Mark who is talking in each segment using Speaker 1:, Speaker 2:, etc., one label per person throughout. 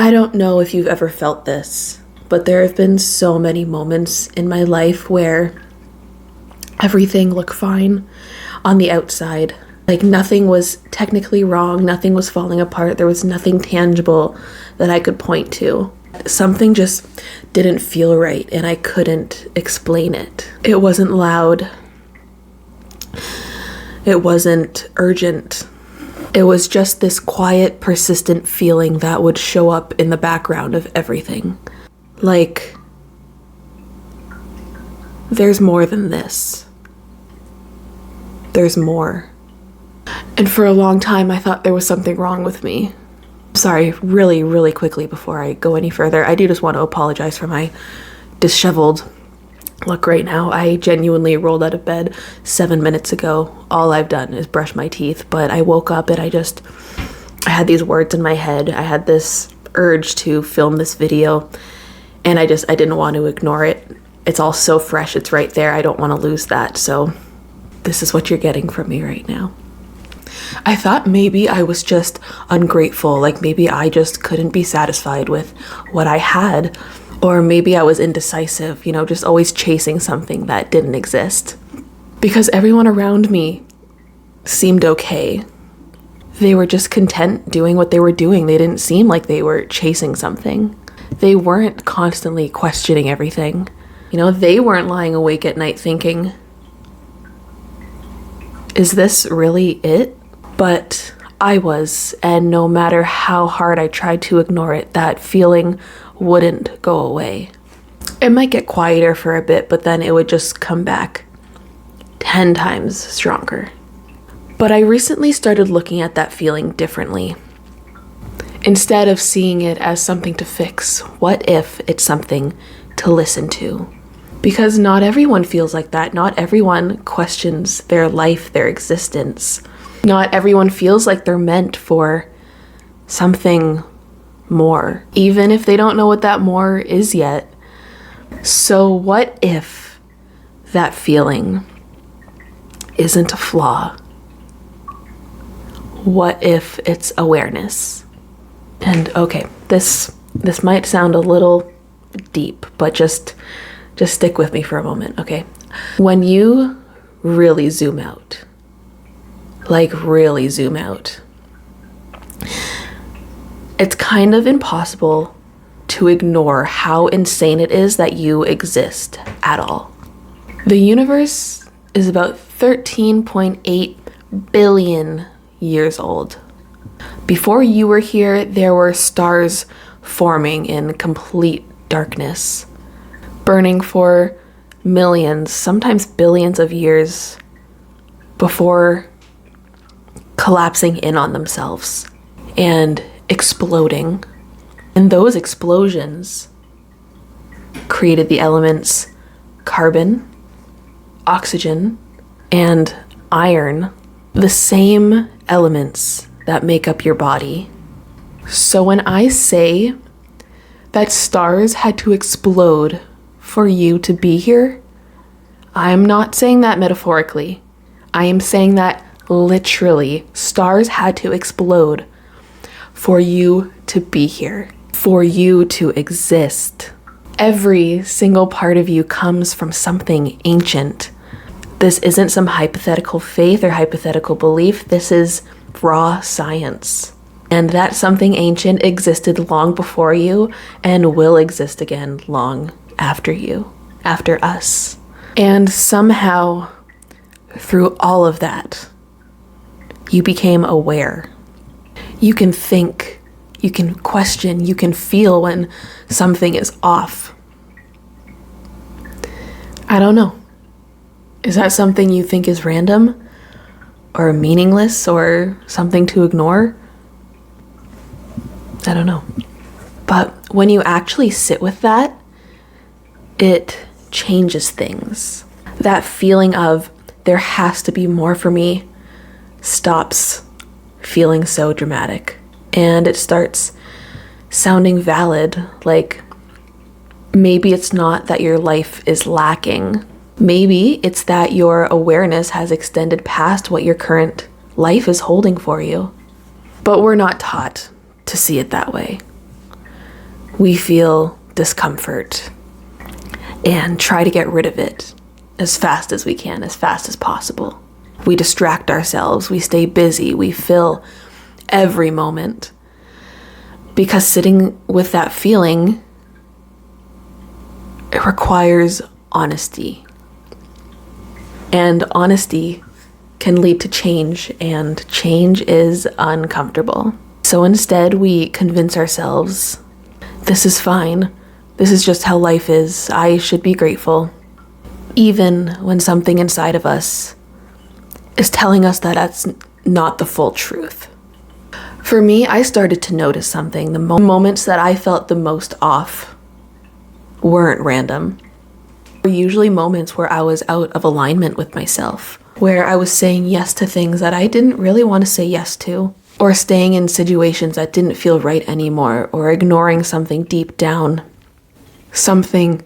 Speaker 1: I don't know if you've ever felt this, but there have been so many moments in my life where everything looked fine on the outside. Like nothing was technically wrong, nothing was falling apart, there was nothing tangible that I could point to. Something just didn't feel right and I couldn't explain it. It wasn't loud. It wasn't urgent. It was just this quiet, persistent feeling that would show up in the background of everything. Like, there's more than this. There's more. And for a long time, I thought there was something wrong with me. Sorry, really, really quickly before I go any further, I do just want to apologize for my disheveled look right now. I genuinely rolled out of bed 7 minutes ago. All I've done is brush my teeth, but I woke up and I had these words in my head. I had this urge to film this video and I didn't want to ignore it. It's all so fresh, it's right there. I don't want to lose that. So this is what you're getting from me right now. I thought maybe I was just ungrateful, like maybe I just couldn't be satisfied with what I had, or maybe I was indecisive, just always chasing something that didn't exist. Because everyone around me seemed okay. They were just content doing what they were doing. They didn't seem like they were chasing something. They weren't constantly questioning everything. They weren't lying awake at night thinking, is this really it? But I was, and no matter how hard I tried to ignore it, that feeling wouldn't go away. It might get quieter for a bit, but then it would just come back 10 times stronger. But I recently started looking at that feeling differently. Instead of seeing it as something to fix, what if it's something to listen to? Because not everyone feels like that. Not everyone questions their life, their existence. Not everyone feels like they're meant for something more, even if they don't know what that more is yet. So what if that feeling isn't a flaw? What if it's awareness? And okay, this might sound a little deep, but just stick with me for a moment, okay? When you really zoom out, really zoom out, it's kind of impossible to ignore how insane it is that you exist at all. The universe is about 13.8 billion years old. Before you were here, there were stars forming in complete darkness, burning for millions, sometimes billions of years before collapsing in on themselves and exploding. And those explosions created the elements carbon, oxygen, and iron, the same elements that make up your body. So when I say that stars had to explode for you to be here, I'm not saying that metaphorically. I am saying that literally, stars had to explode for you to be here, for you to exist. Every single part of you comes from something ancient. This isn't some hypothetical faith or hypothetical belief. This is raw science. And that something ancient existed long before you and will exist again long after you, after us. And somehow, through all of that, you became aware. You can think, you can question, you can feel when something is off. I don't know. Is that something you think is random or meaningless or something to ignore? I don't know. But when you actually sit with that, it changes things. That feeling of there has to be more for me stops feeling so dramatic, and it starts sounding valid. Like maybe it's not that your life is lacking. Maybe it's that your awareness has extended past what your current life is holding for you. But we're not taught to see it that way. we feel discomfort and try to get rid of it as fast as we can, as fast as possible. We distract ourselves, we stay busy, we fill every moment. Because sitting with that feeling, it requires honesty. And honesty can lead to change, and change is uncomfortable. So instead, we convince ourselves, this is fine. This is just how life is. I should be grateful. Even when something inside of us is telling us that that's not the full truth. For me, I started to notice something. The moments that I felt the most off weren't random. They were usually moments where I was out of alignment with myself, where I was saying yes to things that I didn't really want to say yes to, or staying in situations that didn't feel right anymore, or ignoring something deep down, something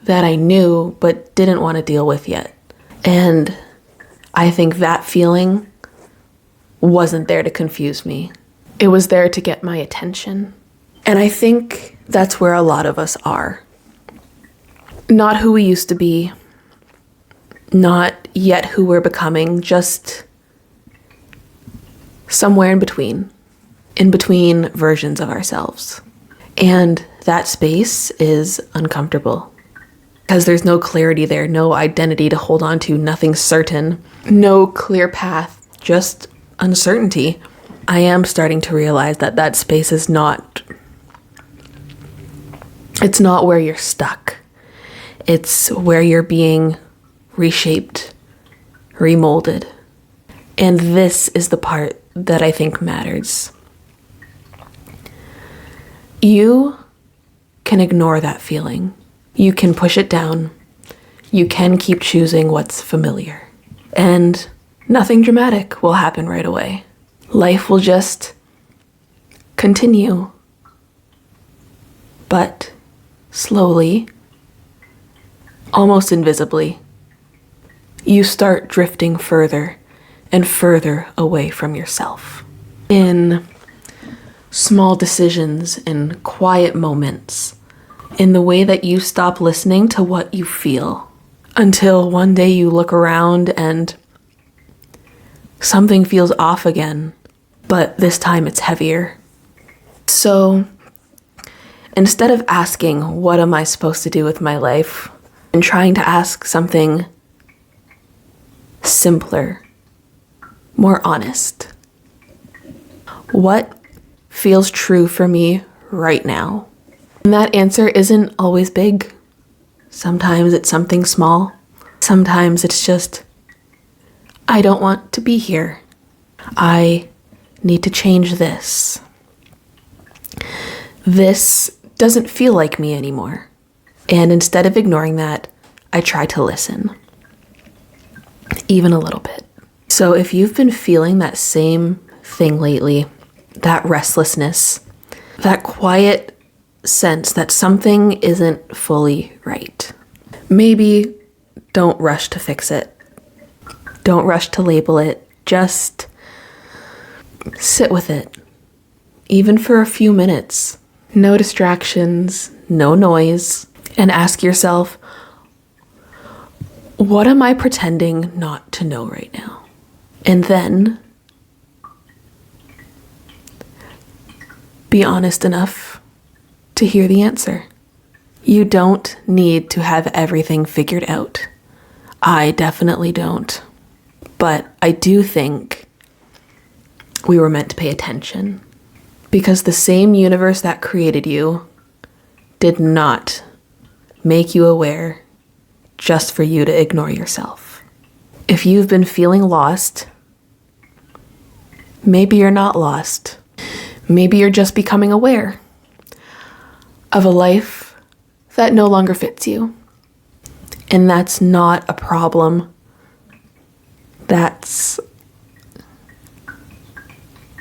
Speaker 1: that I knew but didn't want to deal with yet. And I think that feeling wasn't there to confuse me. It was there to get my attention. And I think that's where a lot of us are. Not who we used to be, not yet who we're becoming, just somewhere in between versions of ourselves. And that space is uncomfortable because there's no clarity there, no identity to hold on to, nothing certain, no clear path, just uncertainty. I am starting to realize that that space is it's not where you're stuck. It's where you're being reshaped, remolded. And this is the part that I think matters. You can ignore that feeling. You can push it down. You can keep choosing what's familiar. And nothing dramatic will happen right away. Life will just continue. But slowly, almost invisibly, you start drifting further and further away from yourself. In small decisions, in quiet moments, in the way that you stop listening to what you feel, until one day you look around and something feels off again, but this time it's heavier. So instead of asking, what am I supposed to do with my life, and trying to ask something simpler, more honest. What feels true for me right now? And that answer isn't always big. Sometimes it's something small. Sometimes it's just, I don't want to be here. I need to change this. This doesn't feel like me anymore. And instead of ignoring that, I try to listen. Even a little bit. So if you've been feeling that same thing lately, that restlessness, that quiet sense that something isn't fully right, maybe don't rush to fix it. Don't rush to label it. Just sit with it, even for a few minutes. No distractions, no noise, and ask yourself, what am I pretending not to know right now? And then be honest enough to hear the answer. You don't need to have everything figured out. I definitely don't. But I do think we were meant to pay attention, because the same universe that created you did not make you aware just for you to ignore yourself. If you've been feeling lost, maybe you're not lost. Maybe you're just becoming aware of a life that no longer fits you. And that's not a problem. That's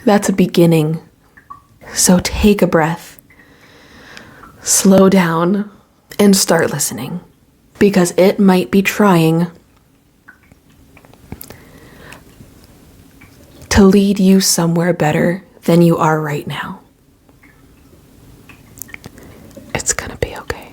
Speaker 1: a beginning. So take a breath, slow down, and start listening, because it might be trying to lead you somewhere better than you are right now. be okay.